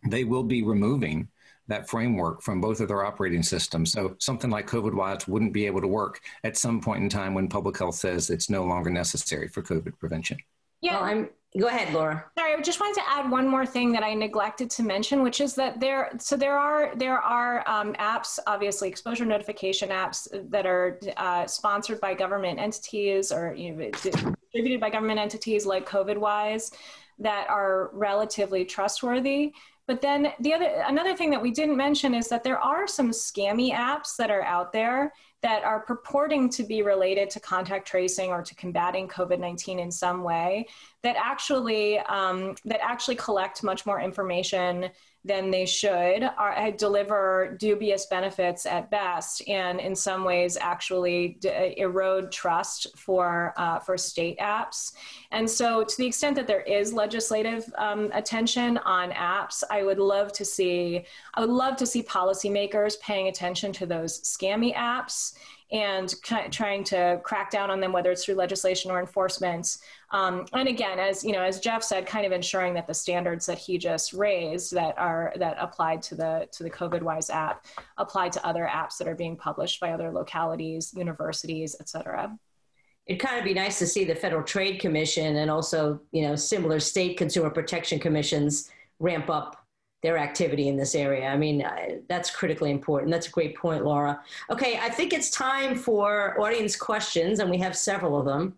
Speaker 4: they will be removing that framework from both of their operating systems. So something like COVIDWise wouldn't be able to work at some point in time when public health says it's no longer necessary for COVID prevention.
Speaker 3: Yeah.
Speaker 2: Well, go ahead, Laura.
Speaker 3: Sorry, I just wanted to add one more thing that I neglected to mention, which is that there are apps, obviously exposure notification apps that are sponsored by government entities or distributed by government entities like COVIDWise that are relatively trustworthy. But then another thing that we didn't mention is that there are some scammy apps that are out there that are purporting to be related to contact tracing or to combating COVID-19 in some way that actually collect much more information than they should, deliver dubious benefits at best, and in some ways actually erode trust for state apps. And so to the extent that there is legislative attention on apps, I would love to see policymakers paying attention to those scammy apps and trying to crack down on them, whether it's through legislation or enforcement. And again, as Jeff said, kind of ensuring that the standards that he just raised that applied to the COVIDWise app apply to other apps that are being published by other localities, universities, et cetera.
Speaker 2: It'd kind of be nice to see the Federal Trade Commission and also, similar state consumer protection commissions ramp up their activity in this area. I mean, that's critically important. That's a great point, Laura. Okay, I think it's time for audience questions, and we have several of them.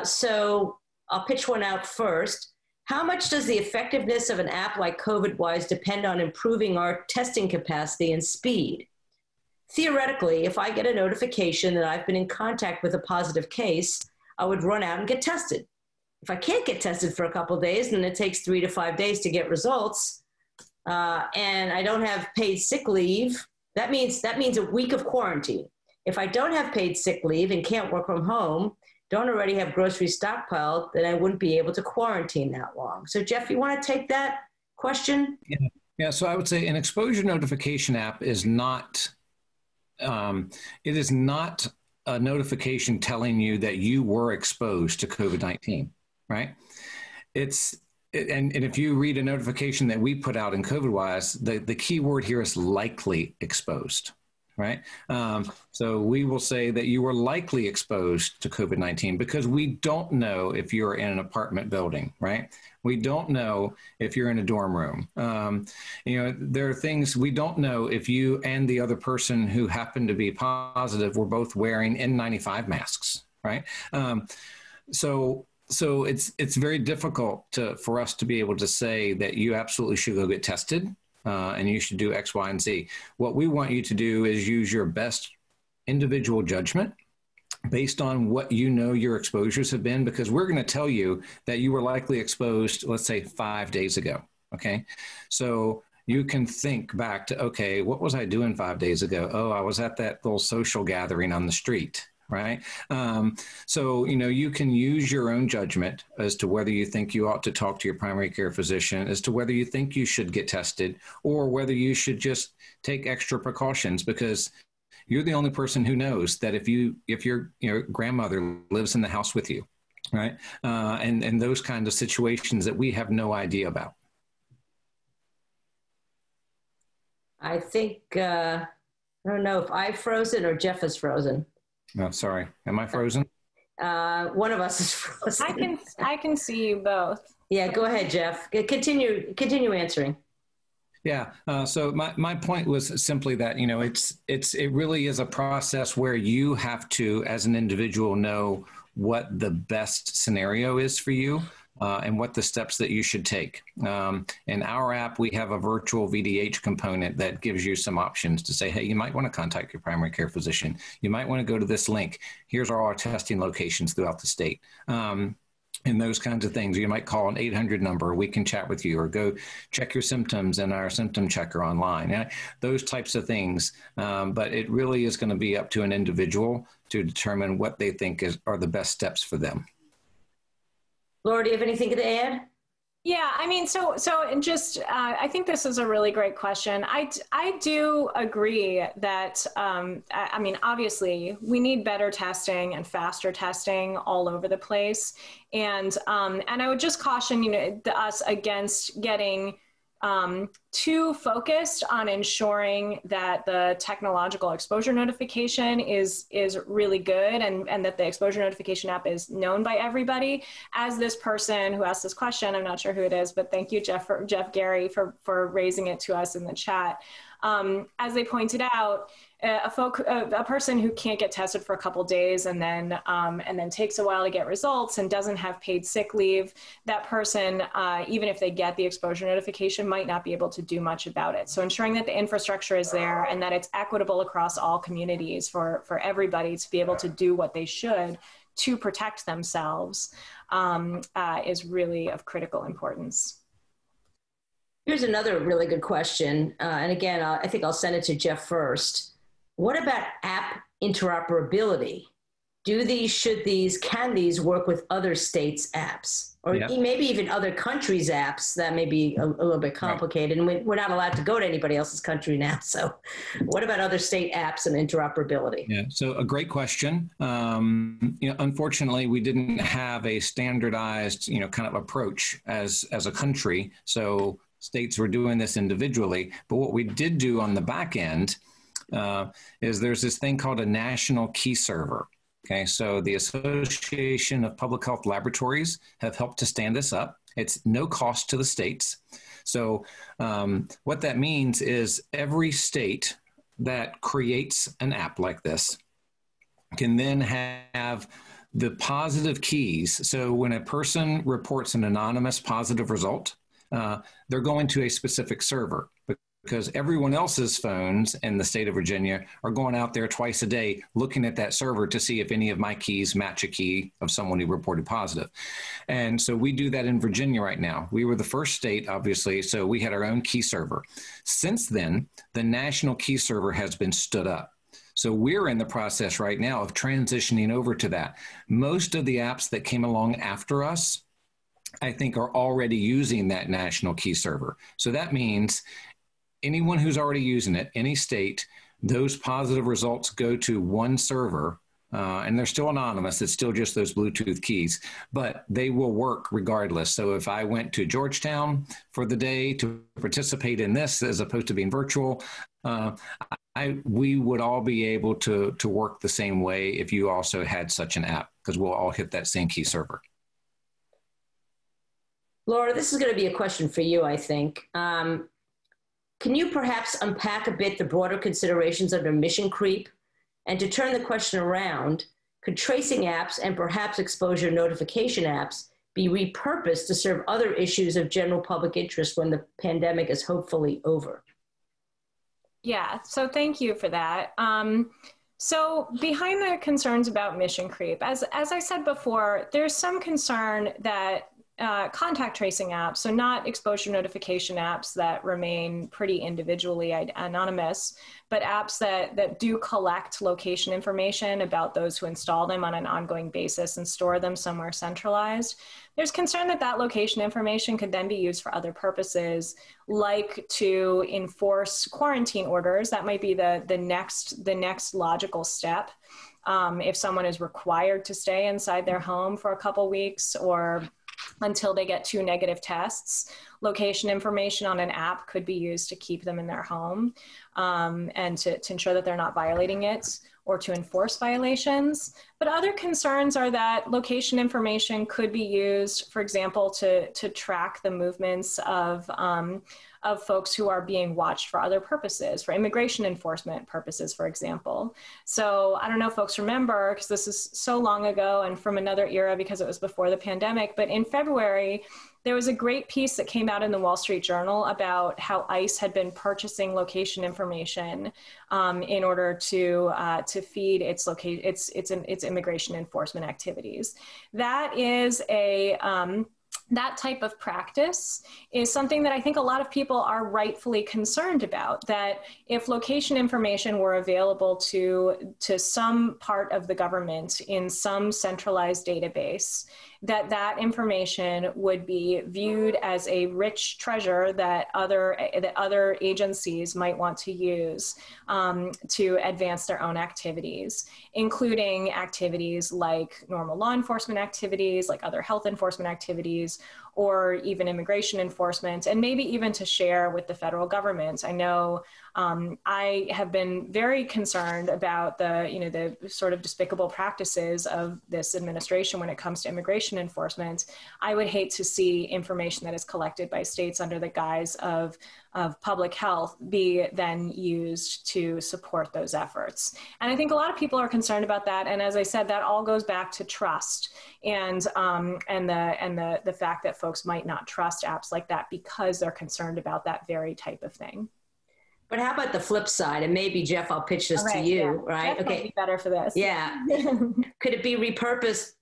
Speaker 2: So I'll pitch one out first. How much does the effectiveness of an app like COVIDWise depend on improving our testing capacity and speed? Theoretically, if I get a notification that I've been in contact with a positive case, I would run out and get tested. If I can't get tested for a couple of days, then it takes 3 to 5 days to get results, and I don't have paid sick leave, that means a week of quarantine. If I don't have paid sick leave and can't work from home, don't already have groceries stockpiled, then I wouldn't be able to quarantine that long. So Jeff, you want to take that question?
Speaker 4: Yeah. So I would say an exposure notification app is not, it is not a notification telling you that you were exposed to COVID-19, right? And if you read a notification that we put out in COVIDWise, the key word here is likely exposed, right? So we will say that you were likely exposed to COVID-19 because we don't know if you're in an apartment building, right? We don't know if you're in a dorm room. There are things we don't know if you and the other person who happened to be positive were both wearing N95 masks, right? So it's very difficult for us to be able to say that you absolutely should go get tested and you should do X, Y, and Z. What we want you to do is use your best individual judgment based on what your exposures have been, because we're going to tell you that you were likely exposed, let's say 5 days ago, okay? So you can think back to, okay, what was I doing 5 days ago? Oh, I was at that little social gathering on the street. right? So, you can use your own judgment as to whether you think you ought to talk to your primary care physician, as to whether you think you should get tested, or whether you should just take extra precautions, because you're the only person who knows that if your grandmother lives in the house with you, right? And those kinds of situations that we have no idea about.
Speaker 2: I think, I don't know if I've frozen or Jeff is frozen.
Speaker 4: No, sorry. Am I frozen?
Speaker 2: One of us is frozen.
Speaker 3: I can see you both.
Speaker 2: Yeah, go ahead, Jeff. Continue answering.
Speaker 4: Yeah. So my point was simply that, it really is a process where you have to, as an individual, know what the best scenario is for you. And what the steps that you should take. In our app, we have a virtual VDH component that gives you some options to say, hey, you might want to contact your primary care physician. You might want to go to this link. Here's all our testing locations throughout the state. And those kinds of things. You might call an 800 number. We can chat with you, or go check your symptoms in our symptom checker online. Those types of things. But it really is going to be up to an individual to determine what they think are the best steps for them.
Speaker 2: Laura, do you have anything to add?
Speaker 3: Yeah, I mean, so just, I think this is a really great question. I do agree that, I mean, obviously we need better testing and faster testing all over the place. And I would just caution, us against getting too focused on ensuring that the technological exposure notification is really good, and that the exposure notification app is known by everybody. As this person who asked this question, I'm not sure who it is, but thank you, Jeff Gary, for raising it to us in the chat. As they pointed out, a person who can't get tested for a couple days and then takes a while to get results and doesn't have paid sick leave, that person, even if they get the exposure notification, might not be able to do much about it. So ensuring that the infrastructure is there and that it's equitable across all communities for everybody to be able to do what they should to protect themselves is really of critical importance.
Speaker 2: Here's another really good question. And again, I think I'll send it to Jeff first. What about app interoperability? Can these work with other states' apps? Or maybe even other countries' apps? That may be a little bit complicated. Right. And we're not allowed to go to anybody else's country now. So what about other state apps and interoperability?
Speaker 4: Yeah, so a great question. Unfortunately, we didn't have a standardized, kind of approach as a country. So states were doing this individually. But what we did do on the back end is there's this thing called a national key server. Okay, so the Association of Public Health Laboratories have helped to stand this up. It's no cost to the states. So what that means is every state that creates an app like this can then have the positive keys. So when a person reports an anonymous positive result, they're going to a specific server, because everyone else's phones in the state of Virginia are going out there twice a day looking at that server to see if any of my keys match a key of someone who reported positive. And so we do that in Virginia right now. We were the first state, obviously, so we had our own key server. Since then, the national key server has been stood up. So we're in the process right now of transitioning over to that. Most of the apps that came along after us, I think, are already using that national key server. So that means anyone who's already using it, any state, those positive results go to one server, and they're still anonymous. It's still just those Bluetooth keys, but they will work regardless. So if I went to Georgetown for the day to participate in this, as opposed to being virtual, we would all be able to work the same way if you also had such an app, because we'll all hit that same key server.
Speaker 2: Laura, this is going to be a question for you, I think. Can you perhaps unpack a bit the broader considerations under mission creep? And to turn the question around, could tracing apps and perhaps exposure notification apps be repurposed to serve other issues of general public interest when the pandemic is hopefully over?
Speaker 3: Yeah, so thank you for that. So behind the concerns about mission creep, as I said before, there's some concern that contact tracing apps, so not exposure notification apps that remain pretty individually anonymous, but apps that do collect location information about those who install them on an ongoing basis and store them somewhere centralized. There's concern that that location information could then be used for other purposes, like to enforce quarantine orders. That might be the next logical step. If someone is required to stay inside their home for a couple weeks or until they get 2 negative tests, location information on an app could be used to keep them in their home and to ensure that they're not violating it or to enforce violations. But other concerns are that location information could be used, for example, to track the movements of folks who are being watched for other purposes, for immigration enforcement purposes, for example. So I don't know if folks remember, because this is so long ago and from another era because it was before the pandemic, but in February, there was a great piece that came out in the Wall Street Journal about how ICE had been purchasing location information in order to feed its immigration enforcement activities. That is that type of practice is something that I think a lot of people are rightfully concerned about, that if location information were available to some part of the government in some centralized database, that information would be viewed as a rich treasure that other agencies might want to use to advance their own activities, including activities like normal law enforcement activities, like other health enforcement activities, or even immigration enforcement, and maybe even to share with the federal government. I know I have been very concerned about the sort of despicable practices of this administration when it comes to immigration enforcement. I would hate to see information that is collected by states under the guise of public health be then used to support those efforts. And I think a lot of people are concerned about that. And as I said, that all goes back to trust and the fact that folks might not trust apps like that because they're concerned about that very type of thing.
Speaker 2: But how about the flip side? And maybe, Jeff, I'll pitch this to you, right?
Speaker 3: Jeff might be better for this.
Speaker 2: Yeah. Could it be repurposed,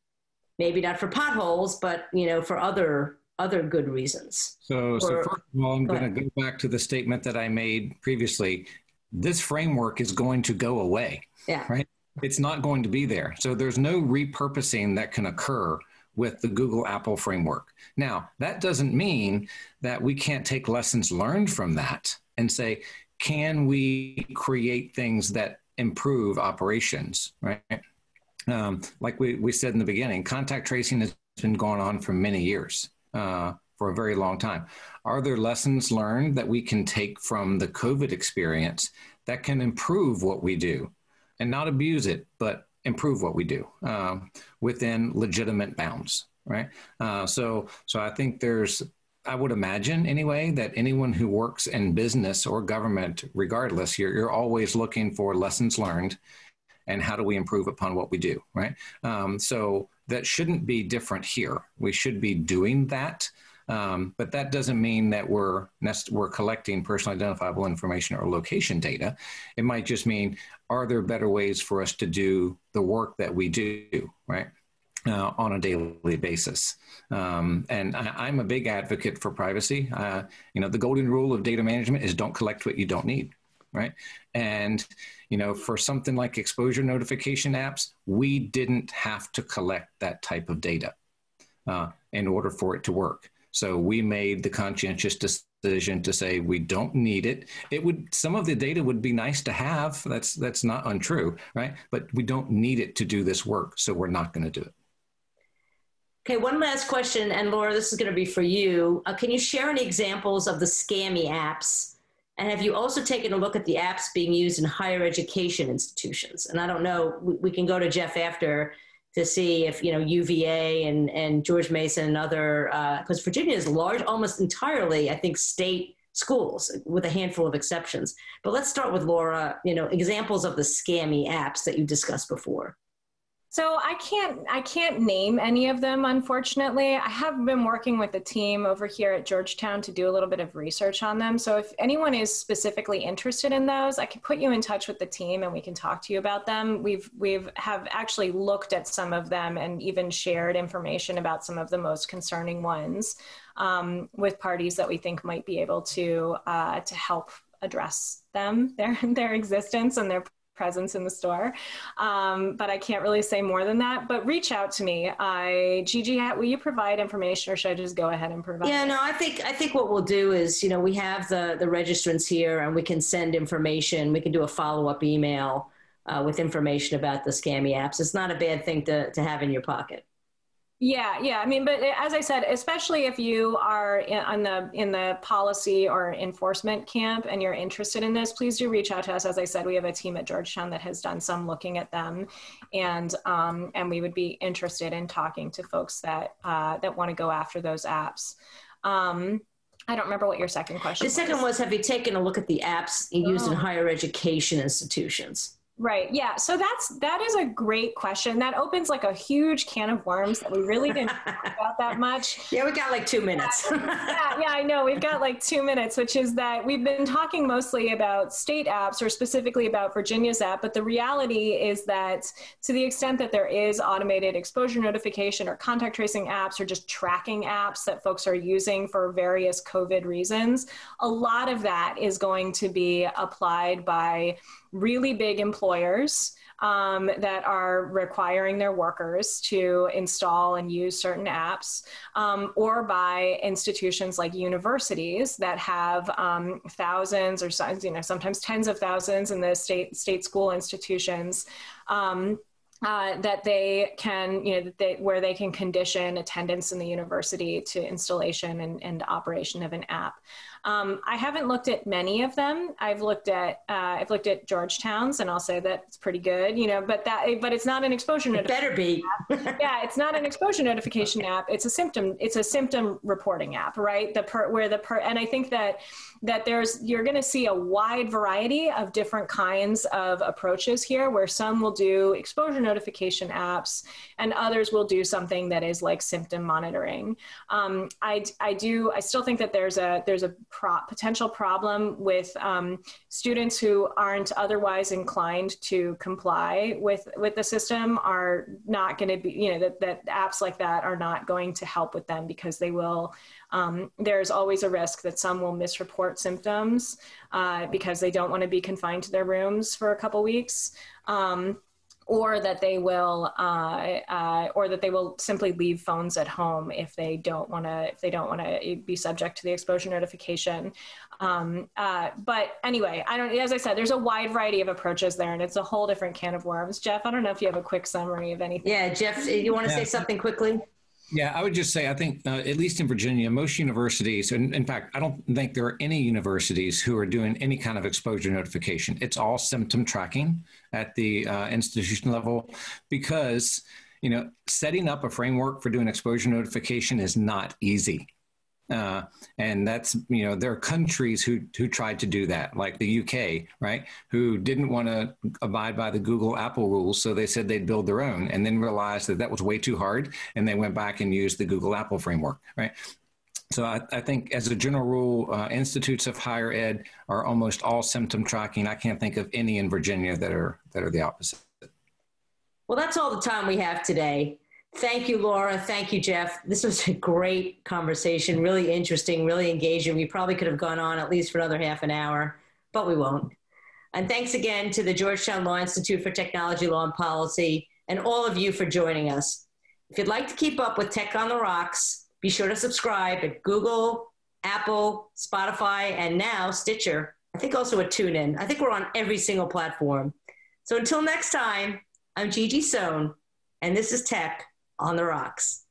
Speaker 2: maybe not for potholes, but, for other good reasons?
Speaker 4: So first of all, I'm going to go back to the statement that I made previously. This framework is going to go away, right? It's not going to be there. So there's no repurposing that can occur with the Google Apple framework. Now, that doesn't mean that we can't take lessons learned from that and say, can we create things that improve operations, right? Like we said in the beginning, contact tracing has been going on for many years, for a very long time. Are there lessons learned that we can take from the COVID experience that can improve what we do and not abuse it, but improve what we do within legitimate bounds, right? So I think I would imagine anyway, that anyone who works in business or government, regardless, you're always looking for lessons learned and how do we improve upon what we do, right? So that shouldn't be different here. We should be doing that, but that doesn't mean that we're collecting personally identifiable information or location data. It might just mean, are there better ways for us to do the work that we do, right? On a daily basis. And I'm a big advocate for privacy. The golden rule of data management is don't collect what you don't need, right? And, for something like exposure notification apps, we didn't have to collect that type of data in order for it to work. So we made the conscientious decision to say we don't need it. Some of the data would be nice to have. That's not untrue, right? But we don't need it to do this work, so we're not going to do it.
Speaker 2: Okay, one last question, and Laura, this is going to be for you. Can you share any examples of the scammy apps? And have you also taken a look at the apps being used in higher education institutions? And I don't know, we can go to Jeff after to see if, UVA and George Mason and other, because Virginia is large, almost entirely, I think, state schools with a handful of exceptions. But let's start with Laura, examples of the scammy apps that you discussed before.
Speaker 3: So I can't name any of them, unfortunately. I have been working with the team over here at Georgetown to do a little bit of research on them. So if anyone is specifically interested in those, I can put you in touch with the team and we can talk to you about them. We've actually looked at some of them and even shared information about some of the most concerning ones with parties that we think might be able to help address them, their existence and their presence in the store. But I can't really say more than that, but reach out to me. Gigi, will you provide information or should I just go ahead and provide?
Speaker 2: Yeah, no, I think what we'll do is, we have the registrants here and we can send information. We can do a follow-up email with information about the scammy apps. It's not a bad thing to have in your pocket.
Speaker 3: Yeah. I mean, but as I said, especially if you are in the policy or enforcement camp and you're interested in this, please do reach out to us. As I said, we have a team at Georgetown that has done some looking at them, and we would be interested in talking to folks that want to go after those apps. I don't remember what your second question was.
Speaker 2: The second was, have you taken a look at the apps used in higher education institutions?
Speaker 3: Right. Yeah. So that is a great question. That opens like a huge can of worms that we really didn't talk about that much.
Speaker 2: Yeah, we got like 2 minutes.
Speaker 3: Yeah, I know. We've got like 2 minutes, which is that we've been talking mostly about state apps or specifically about Virginia's app. But the reality is that to the extent that there is automated exposure notification or contact tracing apps or just tracking apps that folks are using for various COVID reasons, a lot of that is going to be applied by really big employers that are requiring their workers to install and use certain apps, or by institutions like universities that have thousands or sometimes tens of thousands in the state school institutions. That they can, where they can condition attendance in the university to installation and operation of an app. I haven't looked at many of them. I've looked at Georgetown's, and I'll say that it's pretty good, but it's not an exposure notification.
Speaker 2: It better be.
Speaker 3: Yeah, it's not an exposure notification app. It's a symptom reporting app, right? And I think that you're going to see a wide variety of different kinds of approaches here, where some will do exposure notification apps and others will do something that is like symptom monitoring. I still think that there's a potential problem with students who aren't otherwise inclined to comply with the system are not going to be, that apps like that are not going to help with them, because they will, there's always a risk that some will misreport symptoms because they don't want to be confined to their rooms for a couple weeks. Or that they will simply leave phones at home if they don't want to be subject to the exposure notification. But anyway, as I said, there's a wide variety of approaches there, and it's a whole different can of worms. Jeff, I don't know if you have a quick summary of anything.
Speaker 2: Yeah, Jeff, you want to say something quickly?
Speaker 4: Yeah, I would just say, I think, at least in Virginia, most universities, and in fact, I don't think there are any universities who are doing any kind of exposure notification. It's all symptom tracking at the institution level, because, setting up a framework for doing exposure notification is not easy. And that's, there are countries who tried to do that, like the UK, right, who didn't want to abide by the Google Apple rules. So they said they'd build their own, and then realized that was way too hard. And they went back and used the Google Apple framework, right? So I think as a general rule, institutes of higher ed are almost all symptom tracking. I can't think of any in Virginia that are the opposite.
Speaker 2: Well, that's all the time we have today. Thank you, Laura. Thank you, Jeff. This was a great conversation, really interesting, really engaging. We probably could have gone on at least for another half an hour, but we won't. And thanks again to the Georgetown Law Institute for Technology, Law, and Policy, and all of you for joining us. If you'd like to keep up with Tech on the Rocks, be sure to subscribe at Google, Apple, Spotify, and now Stitcher. I think also at TuneIn. I think we're on every single platform. So until next time, I'm Gigi Sohn, and this is Tech on the Rocks.